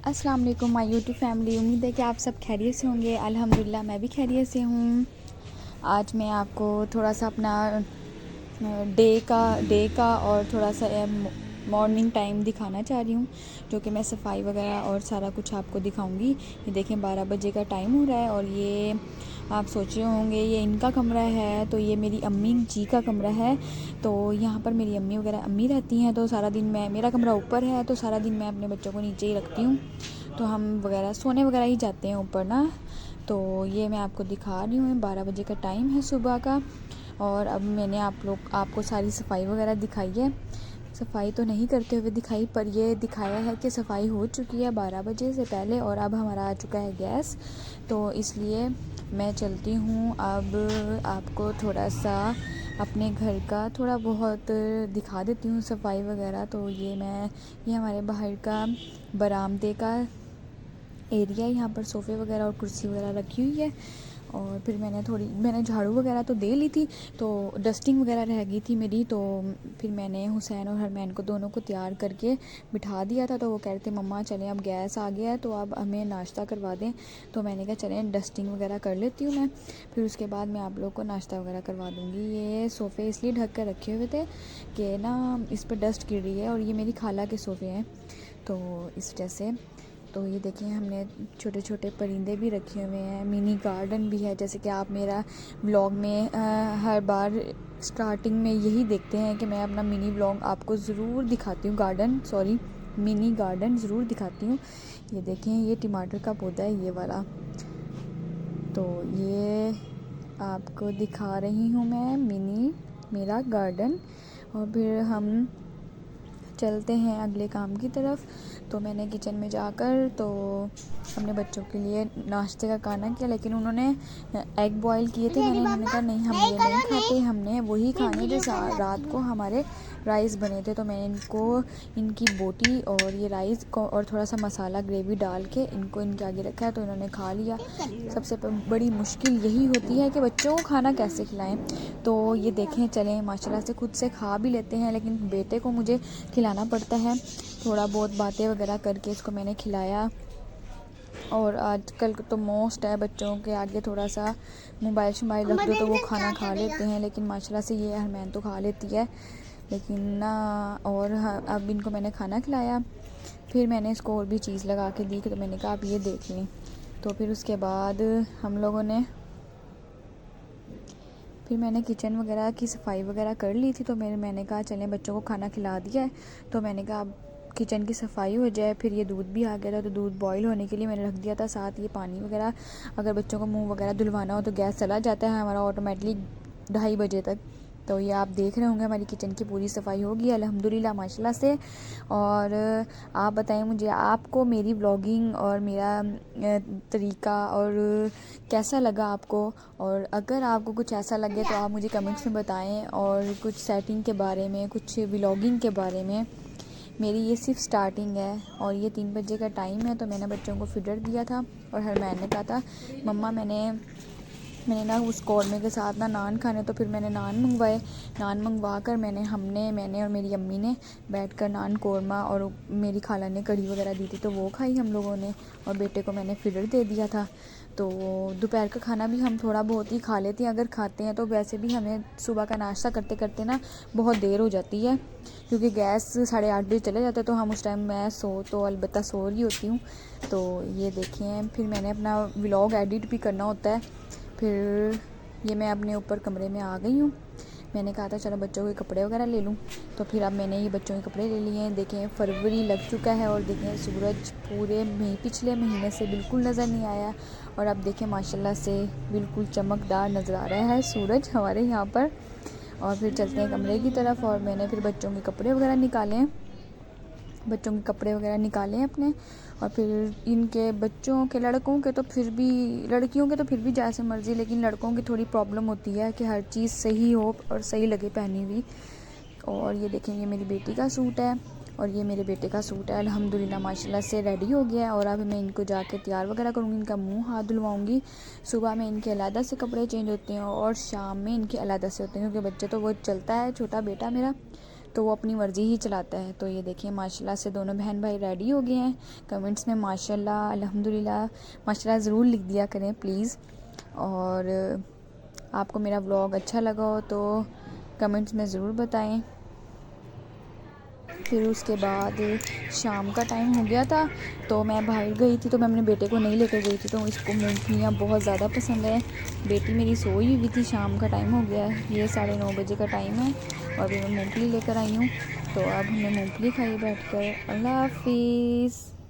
अस्सलाम वालेकुम my YouTube family. उम्मीद है कि आप सब खैरियत से होंगे। अल्हम्दुलिल्लाह मैं भी खैरियत से हूँ। आज मैं आपको थोड़ा सा अपना डे का और थोड़ा सा मॉर्निंग टाइम दिखाना चाह रही हूँ, जो कि मैं सफाई वगैरह और सारा कुछ आपको दिखाऊंगी। ये देखें 12 बजे का टाइम हो रहा है और ये आप सोच रहे होंगे ये इनका कमरा है, तो ये मेरी अम्मी जी का कमरा है। तो यहाँ पर मेरी अम्मी वगैरह अम्मी रहती हैं, तो सारा दिन मेरा कमरा ऊपर है, तो सारा दिन मैं अपने बच्चों को नीचे ही रखती हूँ। तो हम वगैरह सोने वगैरह ही जाते हैं ऊपर ना। तो ये मैं आपको दिखा रही हूँ, 12 बजे का टाइम है सुबह का। और अब मैंने आपको सारी सफाई वगैरह दिखाई है। सफाई तो नहीं करते हुए दिखाई, पर ये दिखाया है कि सफाई हो चुकी है 12 बजे से पहले। और अब हमारा आ चुका है गैस, तो इसलिए मैं चलती हूँ। अब आपको थोड़ा सा अपने घर का थोड़ा बहुत दिखा देती हूँ सफाई वगैरह। तो ये हमारे बाहर का बरामदे का एरिया, यहाँ पर सोफ़े वगैरह और कुर्सी वगैरह रखी हुई है। और फिर मैंने झाड़ू वगैरह तो दे ली थी, तो डस्टिंग वगैरह रह गई थी मेरी। तो फिर मैंने हुसैन और हरमैन को दोनों को तैयार करके बिठा दिया था। तो वो कह रहे थे मम्मा चलें अब गैस आ गया है, तो अब हमें नाश्ता करवा दें। तो मैंने कहा चलें डस्टिंग वगैरह कर लेती हूँ मैं, फिर उसके बाद मैं आप लोग को नाश्ता वगैरह करवा दूँगी। ये सोफ़े इसलिए ढक कर रखे हुए थे कि ना इस पर डस्ट गिर रही है, और ये मेरी खाला के सोफ़े हैं, तो इस वजह से। तो ये देखिए हमने छोटे छोटे परिंदे भी रखे हुए हैं, मिनी गार्डन भी है। जैसे कि आप मेरा व्लॉग में हर बार स्टार्टिंग में यही देखते हैं कि मैं अपना मिनी व्लॉग आपको ज़रूर दिखाती हूँ, मिनी गार्डन ज़रूर दिखाती हूँ। ये देखें ये टमाटर का पौधा है ये वाला, तो ये आपको दिखा रही हूँ मैं मेरा गार्डन। और फिर हम चलते हैं अगले काम की तरफ। तो मैंने किचन में जाकर तो अपने बच्चों के लिए नाश्ते का खाना किया, लेकिन उन्होंने एग बॉयल किए थे। उन्होंने कहा नहीं हम ये नहीं खाते, हमने वही खाने जो रात को हमारे राइस बने थे। तो मैंने इनकी बोटी और ये राइस को और थोड़ा सा मसाला ग्रेवी डाल के इनके आगे रखा है, तो इन्होंने खा लिया। सबसे बड़ी मुश्किल यही होती है कि बच्चों को खाना कैसे खिलाएं। तो ये देखें चलें माशाल्लाह से खुद से खा भी लेते हैं, लेकिन बेटे को मुझे खिलाना पड़ता है। थोड़ा बहुत बातें वगैरह करके इसको मैंने खिलाया। और आजकल तो मोस्ट है बच्चों के आगे थोड़ा सा मोबाइल शोबाइल रख दो तो वो खाना खा लेते हैं, लेकिन माशाल्लाह से ये हरमैन तो खा लेती है, लेकिन ना। और अब इनको मैंने खाना खिलाया, फिर मैंने इसको और भी चीज़ लगा के दी, तो मैंने कहा आप ये देख लें। तो फिर उसके बाद फिर मैंने किचन वगैरह की सफाई वगैरह कर ली थी। तो मैंने कहा चलें बच्चों को खाना खिला दिया है, तो मैंने कहा अब किचन की सफाई हो जाए। फिर ये दूध भी आ गया था, तो दूध बॉईल होने के लिए मैंने रख दिया था, साथ ये पानी वगैरह। अगर बच्चों को मुंह वगैरह धुलवाना हो तो गैस चला जाता है हमारा ऑटोमेटिकली 2:30 बजे तक। तो ये आप देख रहे होंगे हमारी किचन की पूरी सफाई होगी अल्हम्दुलिल्लाह माशाल्लाह से। और आप बताएं मुझे आपको मेरी व्लॉगिंग और मेरा तरीका और कैसा लगा आपको। और अगर आपको कुछ ऐसा लगे तो आप मुझे कमेंट्स में बताएं, और कुछ सेटिंग के बारे में, कुछ व्लॉगिंग के बारे में। मेरी ये सिर्फ स्टार्टिंग है, और ये 3 बजे का टाइम है। तो मैंने बच्चों को फीडर दिया था, और हरमैन ने कहा था मम्मा मैंने ना उस कौरमे के साथ ना नान खाने, तो फिर मैंने नान मंगवा कर मैंने और मेरी अम्मी ने बैठकर नान कौरमा, और मेरी खाला ने कढ़ी वगैरह दी थी तो वो खाई हम लोगों ने, और बेटे को मैंने फीडर दे दिया था। तो दोपहर का खाना भी हम थोड़ा बहुत ही खा लेते हैं, अगर खाते हैं तो। वैसे भी हमें सुबह का नाश्ता करते करते ना बहुत देर हो जाती है, क्योंकि गैस 8:30 बजे चले जाते हैं, तो हम उस टाइम मैं अलबत्ता सो रही होती हूँ। तो ये देखें फिर मैंने अपना व्लॉग एडिट भी करना होता है। फिर ये मैं अपने ऊपर कमरे में आ गई हूँ। मैंने कहा था चलो बच्चों के कपड़े वगैरह ले लूँ, तो फिर अब मैंने ये बच्चों के कपड़े ले लिए हैं। देखें फरवरी लग चुका है, और देखें सूरज पूरे पिछले महीने से बिल्कुल नज़र नहीं आया, और अब देखें माशाल्लाह से बिल्कुल चमकदार नज़र आ रहा है सूरज हमारे यहाँ पर। और फिर चलते हैं कमरे की तरफ, और मैंने फिर बच्चों के कपड़े वगैरह निकाले हैं अपने। और फिर इनके बच्चों के लड़कियों के तो फिर भी जैसे मर्ज़ी, लेकिन लड़कों की थोड़ी प्रॉब्लम होती है कि हर चीज़ सही हो और सही लगे पहनी हुई। और ये देखें ये मेरी बेटी का सूट है, और ये मेरे बेटे का सूट है। अल्हम्दुलिल्लाह माशाल्लाह से रेडी हो गया है, और अब मैं इनको जाके तैयार वगैरह करूँगी, इनका मुंह हाथ धुलवाऊँगी। सुबह में इनके अलग से कपड़े चेंज होते हैं, और शाम में इनके अलग से होते हैं, क्योंकि बच्चे तो वो चलता है छोटा बेटा मेरा, तो वो अपनी मर्ज़ी ही चलाता है। तो ये देखिए माशाल्लाह से दोनों बहन भाई रेडी हो गए हैं। कमेंट्स में माशाल्लाह अल्हम्दुलिल्लाह माशाल्लाह ज़रूर लिख दिया करें प्लीज़। और आपको मेरा व्लॉग अच्छा लगा हो तो कमेंट्स में ज़रूर बताएं। फिर उसके बाद शाम का टाइम हो गया था, तो मैं बाहर गई थी, तो मैं अपने बेटे को नहीं लेकर गई थी। तो इसको मूंगफलियाँ बहुत ज़्यादा पसंद है। बेटी मेरी सोई हुई थी, शाम का टाइम हो गया है, ये 9:30 बजे का टाइम है और अभी मैं मूंगफली लेकर आई हूँ। तो अब हमने मूंगफली खाई बैठ कर। अल्लाह हाफिज़।